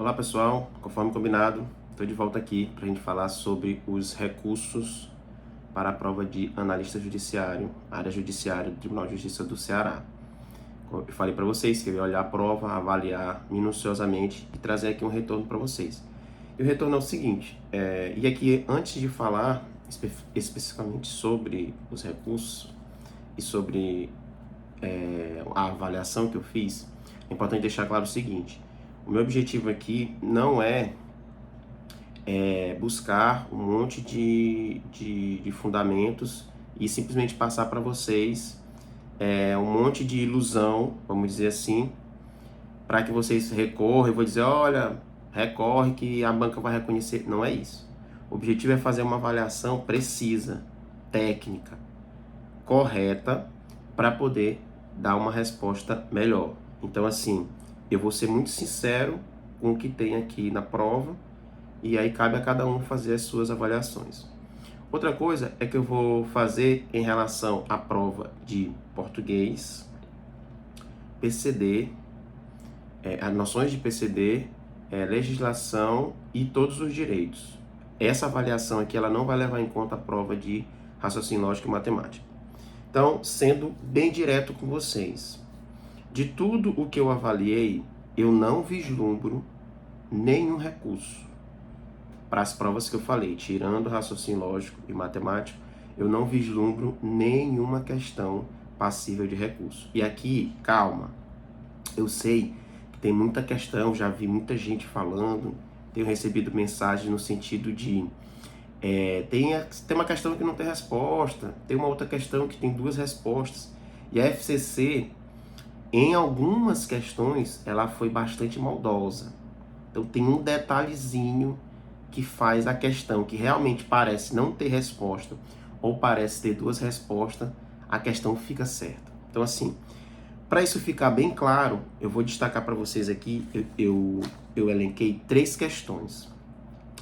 Olá pessoal, conforme combinado, estou de volta aqui para a gente falar sobre os recursos para a prova de analista judiciário, área judiciária do Tribunal de Justiça do Ceará. Eu falei para vocês que eu ia olhar a prova, avaliar minuciosamente e trazer aqui um retorno para vocês. E o retorno é o seguinte, e aqui antes de falar especificamente sobre os recursos e sobre a avaliação que eu fiz, é importante deixar claro o seguinte: o meu objetivo aqui não é buscar um monte de fundamentos e simplesmente passar para vocês um monte de ilusão, vamos dizer assim, para que vocês recorram. Eu vou dizer, olha, recorre que a banca vai reconhecer. Não é isso. O objetivo é fazer uma avaliação precisa, técnica, correta, para poder dar uma resposta melhor. Então, assim, eu vou ser muito sincero com o que tem aqui na prova, e aí cabe a cada um fazer as suas avaliações. Outra coisa é que eu vou fazer em relação à prova de português, PCD, as noções de PCD, legislação e todos os direitos. Essa avaliação aqui ela não vai levar em conta a prova de raciocínio lógico e matemática. Então, sendo bem direto com vocês, de tudo o que eu avaliei, eu não vislumbro nenhum recurso para as provas que eu falei, tirando raciocínio lógico e matemático, eu não vislumbro nenhuma questão passível de recurso. E aqui, calma, eu sei que tem muita questão, já vi muita gente falando, tenho recebido mensagens no sentido de tem uma questão que não tem resposta, tem uma outra questão que tem duas respostas. E a FCC, em algumas questões, ela foi bastante maldosa. Então tem um detalhezinho que faz a questão que realmente parece não ter resposta ou parece ter duas respostas, a questão fica certa. Então assim, para isso ficar bem claro, eu vou destacar para vocês aqui, eu elenquei 3 questões.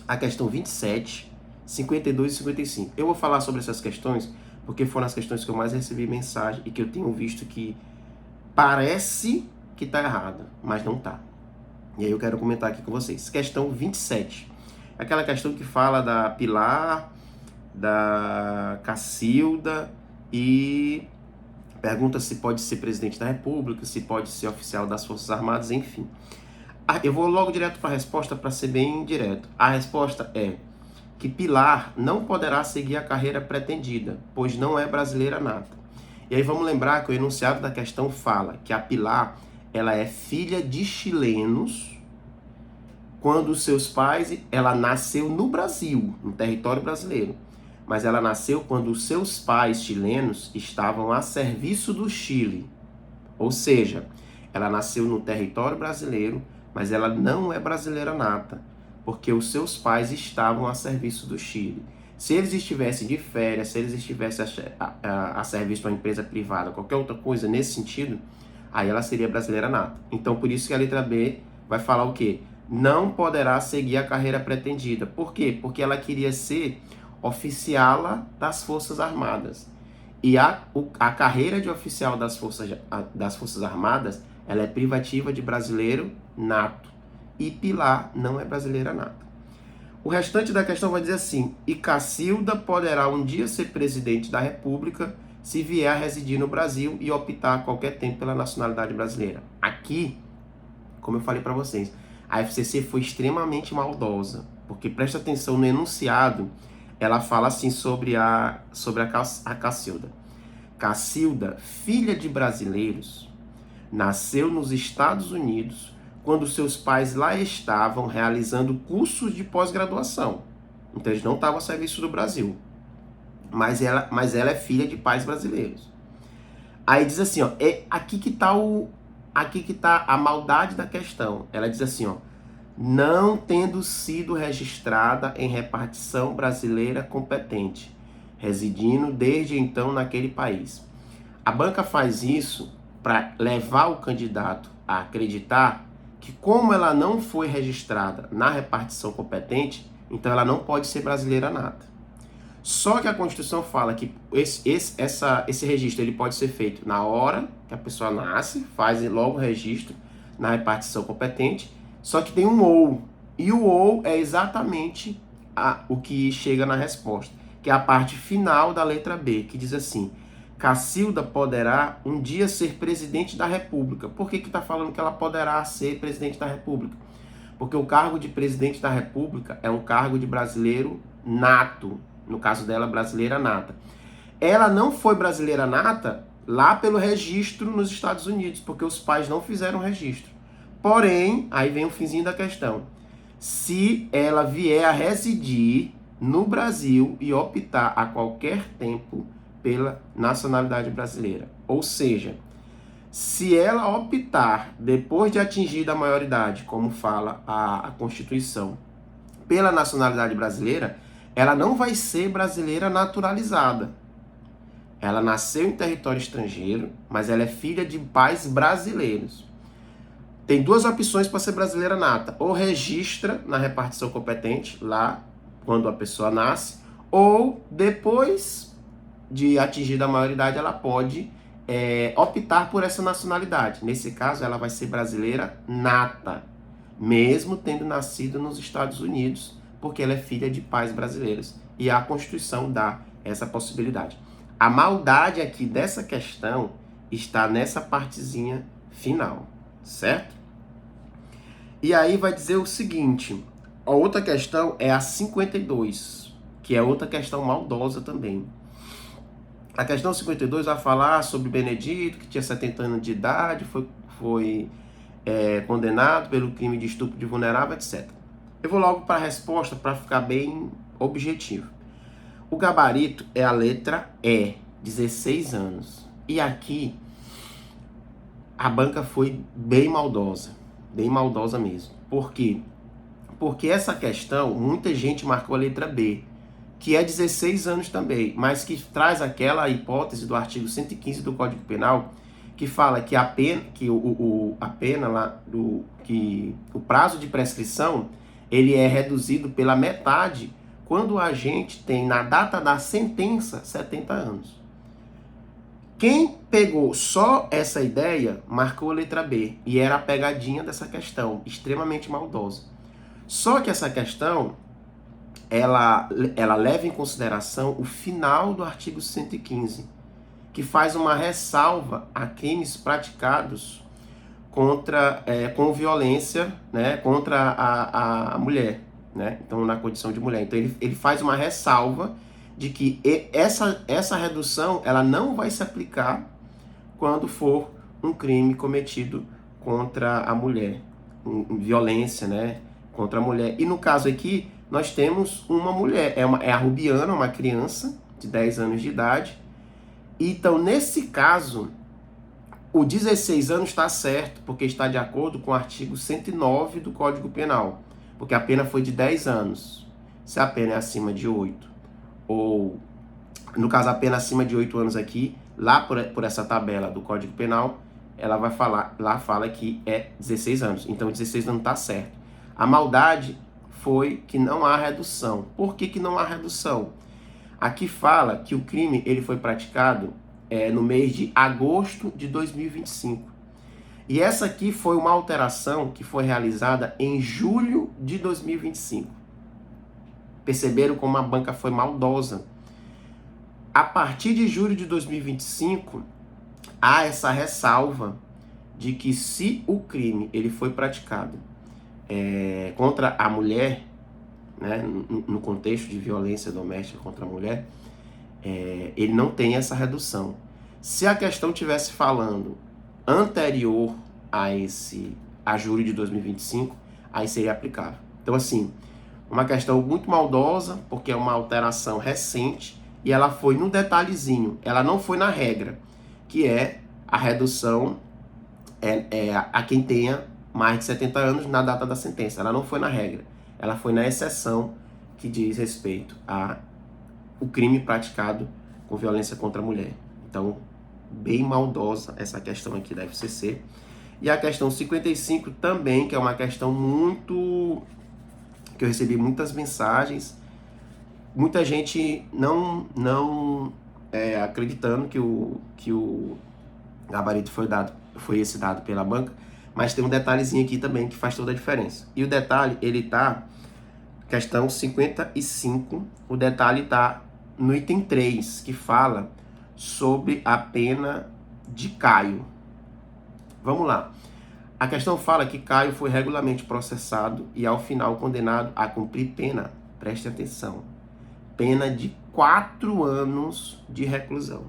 A questão 27, 52 e 55. Eu vou falar sobre essas questões porque foram as questões que eu mais recebi mensagem e que eu tenho visto que parece que está errada, mas não está. E aí eu quero comentar aqui com vocês. Questão 27. Aquela questão que fala da Pilar, da Cacilda e pergunta se pode ser presidente da República, se pode ser oficial das Forças Armadas, enfim. Eu vou logo direto para a resposta para ser bem direto. A resposta é que Pilar não poderá seguir a carreira pretendida, pois não é brasileira nata. E aí vamos lembrar que o enunciado da questão fala que a Pilar ela é filha de chilenos, quando seus pais, ela nasceu no Brasil, no território brasileiro, mas ela nasceu quando os seus pais chilenos estavam a serviço do Chile. Ou seja, ela nasceu no território brasileiro, mas ela não é brasileira nata, porque os seus pais estavam a serviço do Chile. Se eles estivessem de férias, se eles estivessem a serviço de uma empresa privada, qualquer outra coisa nesse sentido, aí ela seria brasileira nata. Então, por isso que a letra B vai falar o quê? Não poderá seguir a carreira pretendida. Por quê? Porque ela queria ser oficiala das Forças Armadas. E a carreira de oficial das Forças Armadas, ela é privativa de brasileiro nato. E Pilar não é brasileira nata. O restante da questão vai dizer assim: e Cacilda poderá um dia ser presidente da República se vier a residir no Brasil e optar a qualquer tempo pela nacionalidade brasileira. Aqui, como eu falei para vocês, a FCC foi extremamente maldosa, porque presta atenção no enunciado, ela fala assim sobre a Cacilda. Cacilda, filha de brasileiros, nasceu nos Estados Unidos quando seus pais lá estavam realizando cursos de pós-graduação. Então eles não estavam a serviço do Brasil, mas ela é filha de pais brasileiros. Aí diz assim, ó, aqui que tá a maldade da questão. Ela diz assim, ó, não tendo sido registrada em repartição brasileira competente, residindo desde então naquele país. A banca faz isso para levar o candidato a acreditar que, como ela não foi registrada na repartição competente, então ela não pode ser brasileira nata. Só que a Constituição fala que esse registro ele pode ser feito na hora que a pessoa nasce, faz logo o registro na repartição competente, Só que tem um ou. E o ou é exatamente o que chega na resposta, que é a parte final da letra B, que diz assim: Cacilda poderá um dia ser presidente da República. Por que está falando que ela poderá ser presidente da República? Porque o cargo de presidente da República é um cargo de brasileiro nato. No caso dela, brasileira nata. Ela não foi brasileira nata lá pelo registro nos Estados Unidos, porque os pais não fizeram registro. Porém, aí vem o finzinho da questão. Se ela vier a residir no Brasil e optar a qualquer tempo pela nacionalidade brasileira, ou seja, se ela optar, depois de atingida a maioridade, como fala a Constituição, pela nacionalidade brasileira, ela não vai ser brasileira naturalizada. Ela nasceu em território estrangeiro, mas ela é filha de pais brasileiros. Tem duas opções para ser brasileira nata. Ou registra na repartição competente, lá quando a pessoa nasce, ou depois de atingida a maioridade, ela pode optar por essa nacionalidade. Nesse caso, ela vai ser brasileira nata, mesmo tendo nascido nos Estados Unidos, porque ela é filha de pais brasileiros. E a Constituição dá essa possibilidade. A maldade aqui dessa questão está nessa partezinha final, certo? E aí vai dizer o seguinte, a outra questão é a 52, que é outra questão maldosa também. A questão 52 vai falar sobre Benedito, que tinha 70 anos de idade, foi condenado pelo crime de estupro de vulnerável, etc. Eu vou logo para a resposta para ficar bem objetivo. O gabarito é a letra E, 16 anos. E aqui a banca foi bem maldosa mesmo. Por quê? Porque essa questão, muita gente marcou a letra B, que é 16 anos também, mas que traz aquela hipótese do artigo 115 do Código Penal, que fala que a pena, que o prazo de prescrição, ele é reduzido pela metade quando a gente tem, na data da sentença, 70 anos. Quem pegou só essa ideia, marcou a letra B, e era a pegadinha dessa questão, extremamente maldosa. Só que essa questão, ela leva em consideração o final do artigo 115, que faz uma ressalva a crimes praticados com violência, né, contra a mulher, né? Então, na condição de mulher. Então, ele faz uma ressalva de que essa redução ela não vai se aplicar quando for um crime cometido contra a mulher, violência, né, contra a mulher. E no caso aqui, nós temos uma mulher, é a Rubiana, uma criança de 10 anos de idade. Então, nesse caso, o 16 anos está certo, porque está de acordo com o artigo 109 do Código Penal, porque a pena foi de 10 anos. Se a pena é acima de 8, ou, no caso, a pena acima de 8 anos aqui, lá por essa tabela do Código Penal, ela vai falar, lá fala que é 16 anos. Então, 16 anos está certo. A maldade foi que não há redução. Por que não há redução? Aqui fala que o crime ele foi praticado no mês de agosto de 2025. E essa aqui foi uma alteração que foi realizada em julho de 2025. Perceberam como a banca foi maldosa? A partir de julho de 2025, há essa ressalva de que se o crime ele foi praticado contra a mulher, né, no contexto de violência doméstica contra a mulher, ele não tem essa redução. Se a questão tivesse falando anterior a julho de 2025, aí seria aplicável. Então, assim, uma questão muito maldosa, porque é uma alteração recente, e ela foi no detalhezinho, ela não foi na regra, que é a redução a quem tenha mais de 70 anos na data da sentença. Ela não foi na regra, ela foi na exceção que diz respeito ao crime praticado com violência contra a mulher. Então, bem maldosa essa questão aqui da FCC. E a questão 55 também, que é uma questão muito... que eu recebi muitas mensagens, muita gente não acreditando que o gabarito foi esse dado pela banca, Mas tem um detalhezinho aqui também que faz toda a diferença. E o detalhe, ele tá, questão 55, o detalhe tá no item 3, que fala sobre a pena de Caio. Vamos lá. A questão fala que Caio foi regularmente processado e ao final condenado a cumprir pena. Preste atenção. Pena de 4 anos de reclusão.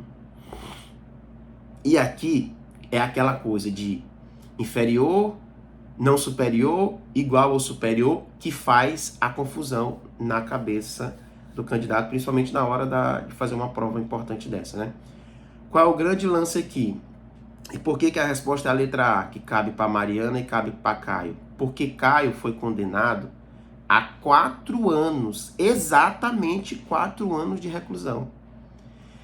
E aqui é aquela coisa de inferior, não superior, igual ou superior, que faz a confusão na cabeça do candidato, principalmente na hora de fazer uma prova importante dessa, né? Qual é o grande lance aqui? E por que a resposta é a letra A, que cabe para Mariana e cabe para Caio? Porque Caio foi condenado a 4 anos, exatamente 4 anos de reclusão.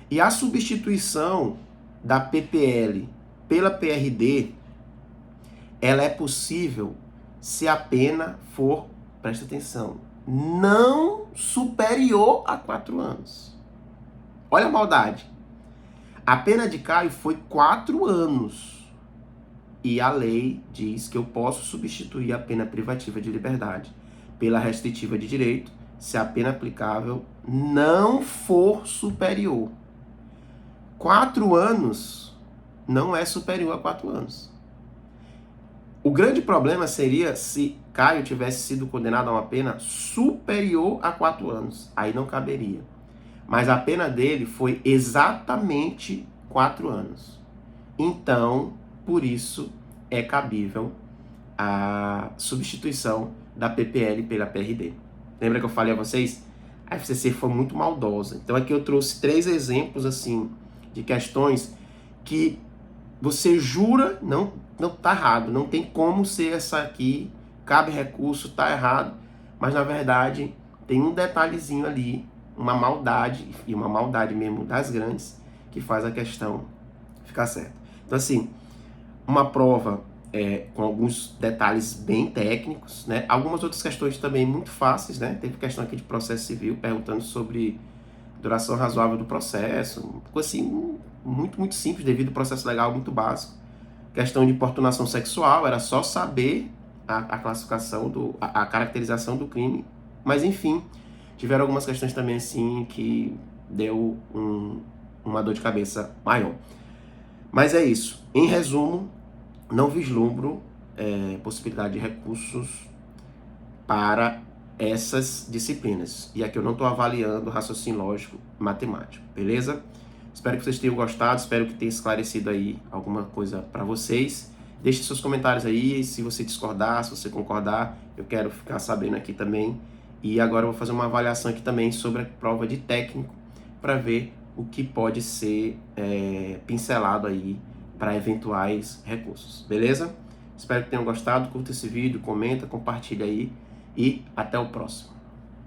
E a substituição da PPL pela PRD, ela é possível se a pena for, presta atenção, não superior a 4 anos. Olha a maldade. A pena de Caio foi 4 anos. E a lei diz que eu posso substituir a pena privativa de liberdade pela restritiva de direito se a pena aplicável não for superior. 4 anos não é superior a 4 anos. O grande problema seria se Caio tivesse sido condenado a uma pena superior a 4 anos. Aí não caberia. Mas a pena dele foi exatamente 4 anos. Então, por isso, é cabível a substituição da PPL pela PRD. Lembra que eu falei a vocês? A FCC foi muito maldosa. Então aqui eu trouxe 3 exemplos assim de questões que você jura não tá errado, não tem como ser essa aqui, cabe recurso, tá errado, mas na verdade tem um detalhezinho ali, uma maldade, e uma maldade mesmo das grandes, que faz a questão ficar certa. Então assim, uma prova com alguns detalhes bem técnicos, né? Algumas outras questões também muito fáceis, né? Teve questão aqui de processo civil perguntando sobre duração razoável do processo, uma coisa assim muito simples, devido ao processo legal muito básico. Questão de importunação sexual, era só saber a classificação, a caracterização do crime, mas enfim, tiveram algumas questões também assim que deu uma dor de cabeça maior. Mas é isso. Em resumo, não vislumbro possibilidade de recursos para essas disciplinas. E aqui eu não estou avaliando raciocínio lógico matemático, beleza? Espero que vocês tenham gostado, espero que tenha esclarecido aí alguma coisa para vocês. Deixe seus comentários aí, se você discordar, se você concordar, eu quero ficar sabendo aqui também. E agora eu vou fazer uma avaliação aqui também sobre a prova de técnico, para ver o que pode ser pincelado aí para eventuais recursos, beleza? Espero que tenham gostado, curta esse vídeo, comenta, compartilha aí e até o próximo.